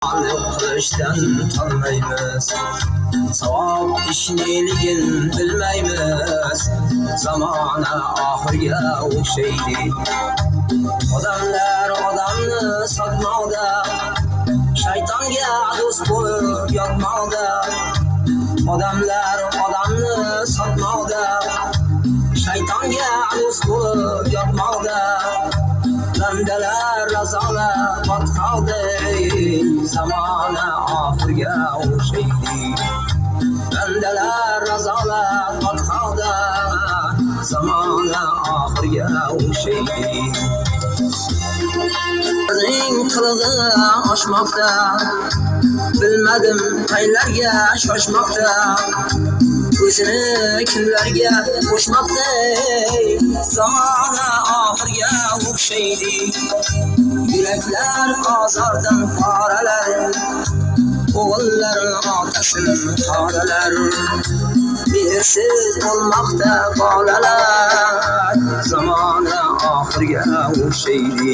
Qilishdan tanmaymiz, savob ishniligin bilmaymiz. Zamona oxirga o'xshaydi. Odamlar odamni sotmoqda, shaytonga do'st bo'lib yotmoqda. Odamlar odamni sotmoqda, shaytonga do'st bo'lib yotmoqda. Bandalar razolat botqoldi, zamona oxirga o'xshaydi. Bandalar razolat botqoldi, zamona oxirga o'xshaydi. Bizning qilig'i oshmoqda, bilmadim qaylarga shoshmoqda. O'zini kimlarga qo'shmoqda, zamona oxirga o'xshaydi. Yuraklar ozordan qoralar, o'g'illar otasini qoralar. Mehrsiz bo'lmoqda bolalar, zamona oxirga o'xshaydi.